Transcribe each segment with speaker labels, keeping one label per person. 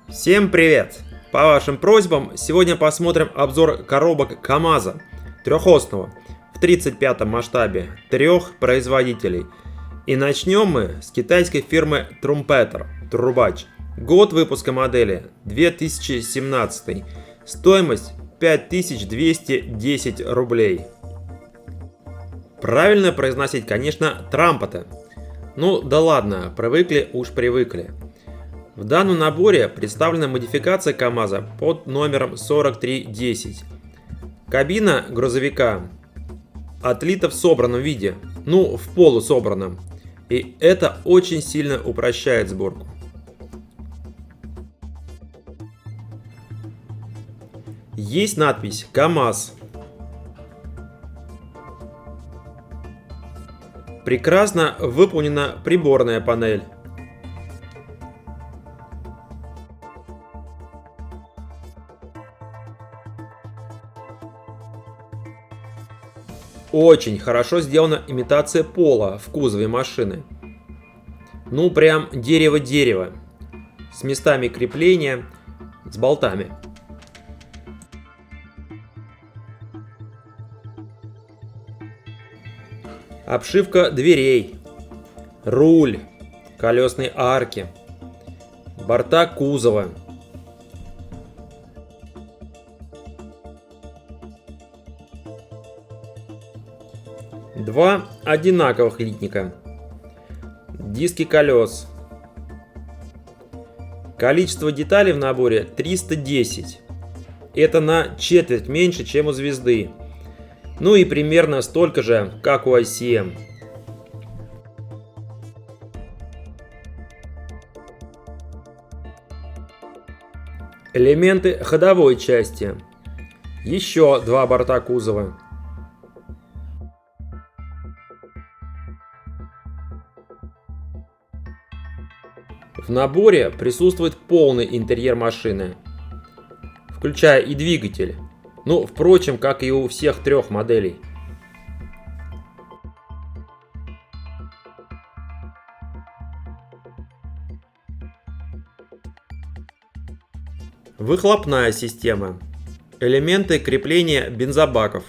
Speaker 1: Всем привет! По вашим просьбам, сегодня посмотрим обзор коробок КамАЗа трехосного в 35 масштабе трех производителей. И начнем мы с китайской фирмы Trumpeter, Трубач. Год выпуска модели 2017, стоимость 5210 рублей. Правильно произносить, конечно, Трампета. Ну да ладно, привыкли уж привыкли. В данном наборе представлена модификация КамАЗа под номером 4310. Кабина грузовика отлита в собранном виде, в полусобранном. И это очень сильно упрощает сборку. Есть надпись КамАЗ. Прекрасно выполнена приборная панель. Очень хорошо сделана имитация пола в кузове машины. Прям дерево-дерево. С местами крепления, с болтами. Обшивка дверей, руль, колесные арки, борта кузова. Два одинаковых литника. Диски колес. Количество деталей в наборе 310. Это на четверть меньше, чем у звезды. И примерно столько же, как у ICM. Элементы ходовой части. Еще два борта кузова. В наборе присутствует полный интерьер машины, включая и двигатель. Впрочем, как и у всех трех моделей. Выхлопная система. Элементы крепления бензобаков.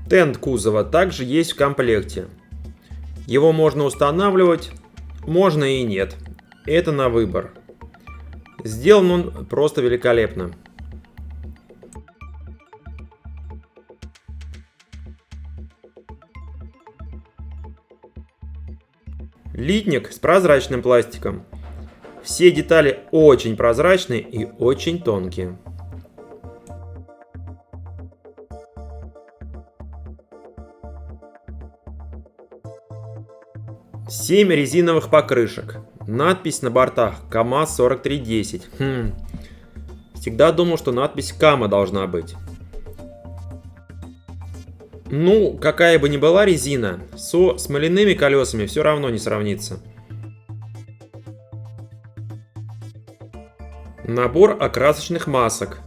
Speaker 1: Тент кузова также есть в комплекте. Его можно устанавливать, можно и нет. Это на выбор. Сделан он просто великолепно. Литник с прозрачным пластиком. Все детали очень прозрачные и очень тонкие. Семь резиновых покрышек. Надпись на бортах КамАЗ 4310. Всегда думал, что надпись КАМА должна быть. Какая бы ни была резина, со смоляными колесами все равно не сравнится. Набор окрасочных масок.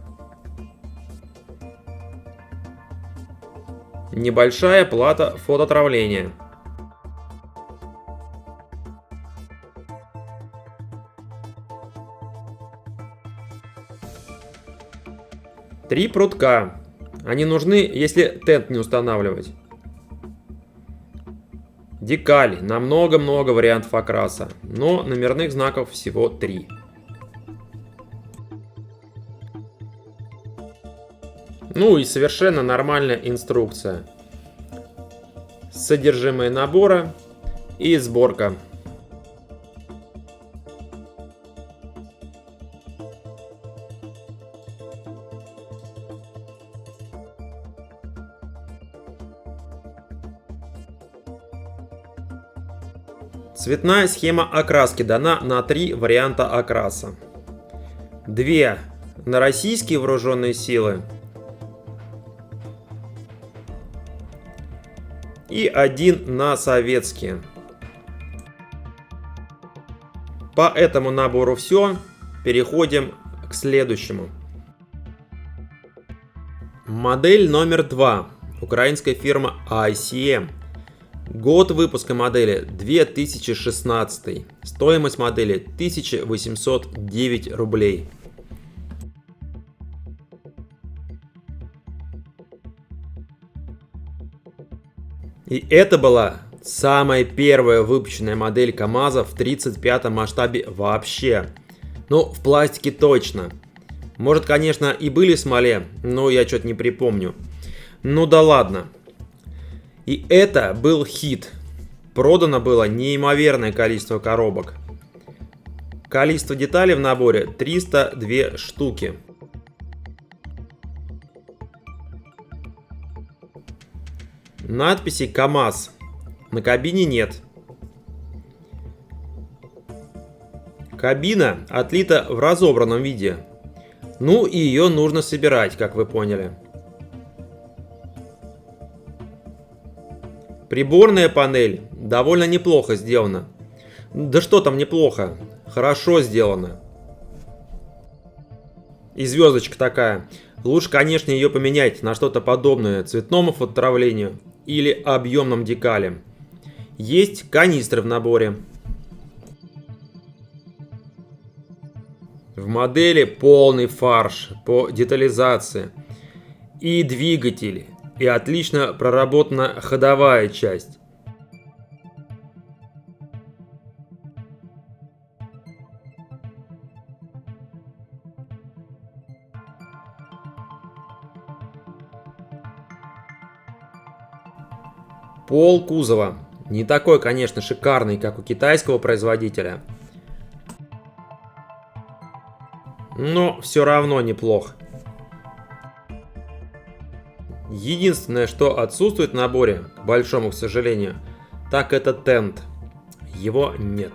Speaker 1: Небольшая плата фототравления. Три прутка. Они нужны, если тент не устанавливать. Декаль на много-много вариантов окраса, но номерных знаков всего 3. И совершенно нормальная инструкция. Содержимое набора и сборка. Цветная схема окраски дана на 3 варианта окраса. 2 на российские вооруженные силы и 1 на советские. По этому набору все. Переходим к следующему. Модель номер 2. Украинская фирма ICM. Год выпуска модели 2016. Стоимость модели 1809 рублей. И это была самая первая выпущенная модель КамАЗа в 35-м масштабе вообще. Ну, в пластике точно. Может, конечно, и были в смоле, но я что-то не припомню. Ну да ладно. И это был хит. Продано было неимоверное количество коробок. Количество деталей в наборе 302 штуки. Надписи КамАЗ на кабине нет. Кабина отлита в разобранном виде. Ну и ее нужно собирать, как вы поняли. Приборная панель довольно неплохо сделана. Да что там неплохо, хорошо сделано. И звездочка такая. Лучше, конечно, ее поменять на что-то подобное цветному фототравлению или объемным декалям. Есть канистры в наборе. В модели полный фарш по детализации. И двигатель, и отлично проработана ходовая часть. Пол кузова не такой, конечно, шикарный, как у китайского производителя, но все равно неплох. Единственное, что отсутствует в наборе, к большому к сожалению, так это тент. Его нет.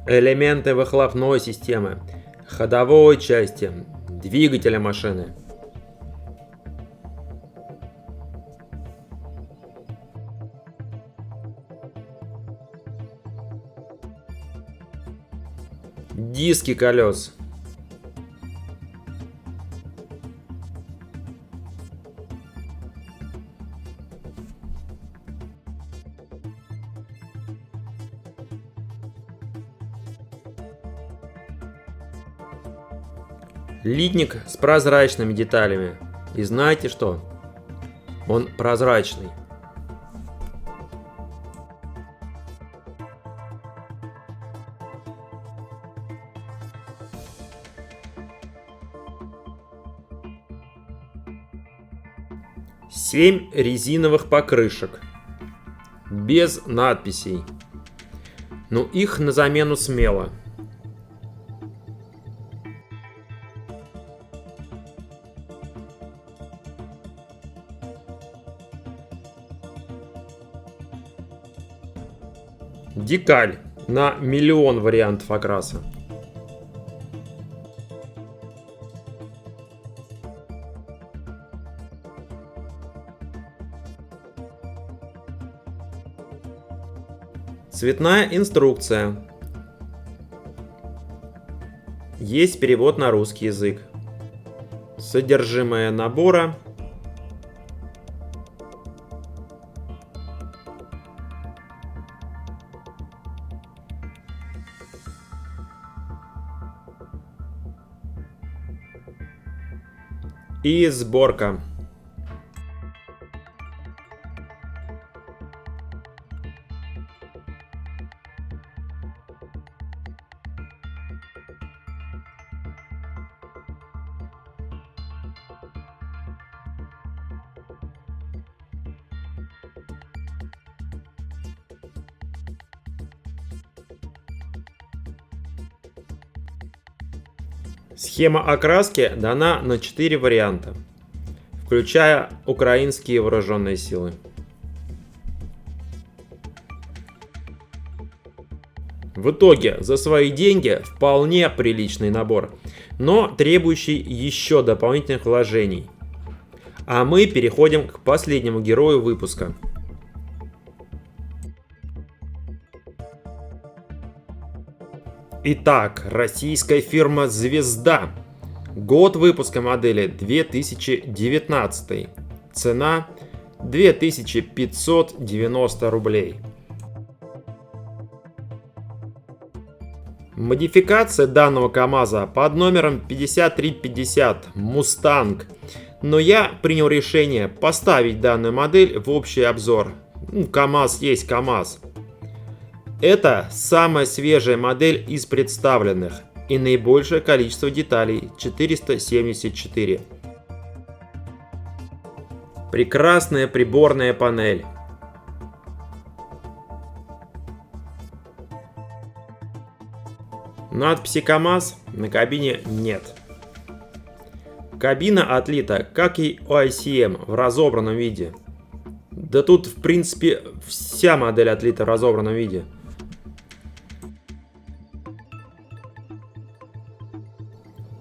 Speaker 1: Элементы выхлопной системы, ходовой части, двигателя машины. Диски колес. Литник с прозрачными деталями. И знаете что? Он прозрачный. Семь резиновых покрышек. Без надписей. Но их на замену смело. Декаль на миллион вариантов окраса. Цветная инструкция. Есть перевод на русский язык. Содержимое набора. И сборка. Схема окраски дана на 4 варианта, включая украинские вооруженные силы. В итоге за свои деньги вполне приличный набор, но требующий еще дополнительных вложений. А мы переходим к последнему герою выпуска. Итак, российская фирма «Звезда». Год выпуска модели 2019. Цена 2590 рублей. Модификация данного КамАЗа под номером 5350 «Мустанг». Но я принял решение поставить данную модель в общий обзор. КамАЗ есть КамАЗ. Это самая свежая модель из представленных и наибольшее количество деталей – 474. Прекрасная приборная панель. Надписи КамАЗ на кабине нет. Кабина отлита, как и у ICM, в разобранном виде. Да тут, в принципе, вся модель отлита в разобранном виде.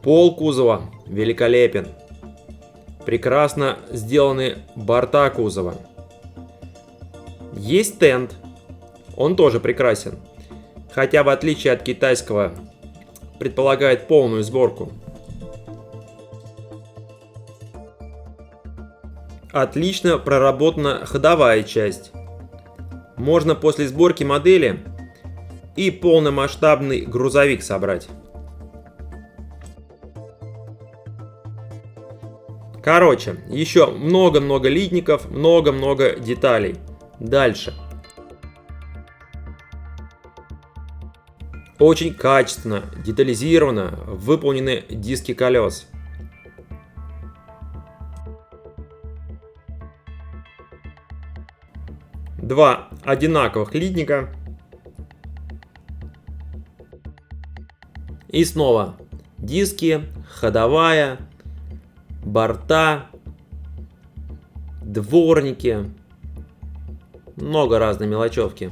Speaker 1: Пол кузова великолепен. Прекрасно сделаны борта кузова. Есть тент. Он тоже прекрасен. Хотя, в отличие от китайского, предполагает полную сборку. Отлично проработана ходовая часть. Можно после сборки модели и полномасштабный грузовик собрать. Короче, еще много-много литников, много-много деталей. Дальше. Очень качественно, детализировано выполнены диски колес. Два одинаковых литника. И снова диски, ходовая, борта, дворники. Много разной мелочевки.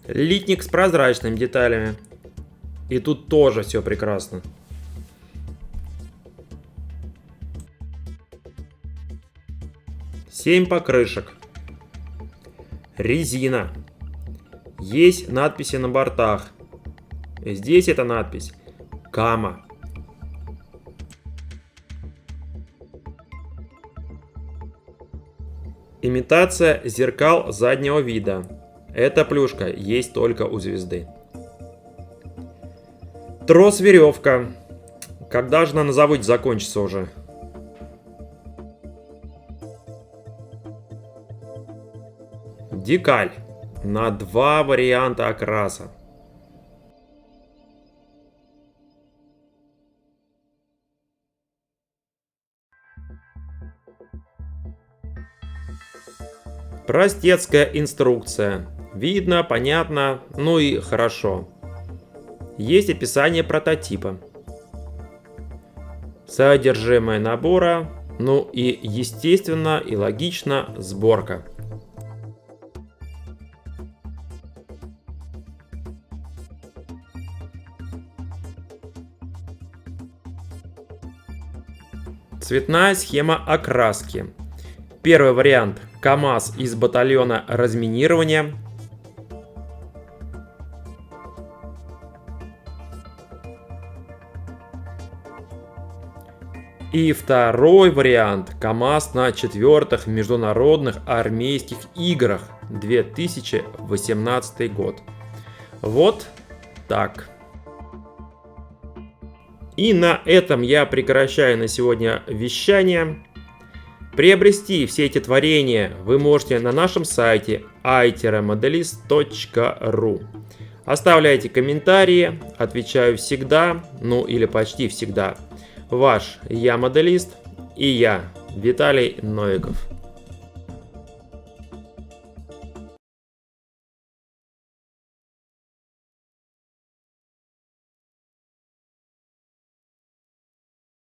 Speaker 1: Литник с прозрачными деталями. И тут тоже все прекрасно. Семь покрышек. Резина. Есть надписи на бортах. Здесь эта надпись Кама. Имитация зеркал заднего вида. Эта плюшка есть только у Звезды. Трос-веревка. Когда же она на заводе закончится уже? Декаль на два варианта окраса. Простецкая инструкция. Видно, понятно, ну и хорошо. Есть описание прототипа. Содержимое набора, ну и естественно и логично сборка. Цветная схема окраски. Первый вариант КамАЗ из батальона разминирования. И второй вариант КамАЗ на 4-х международных армейских играх 2018 год. Вот так. И на этом я прекращаю на сегодня вещание. Приобрести все эти творения вы можете на нашем сайте i-modelist.ru. Оставляйте комментарии, отвечаю всегда, ну или почти всегда. Ваш Я Моделист и я, Виталий Новиков.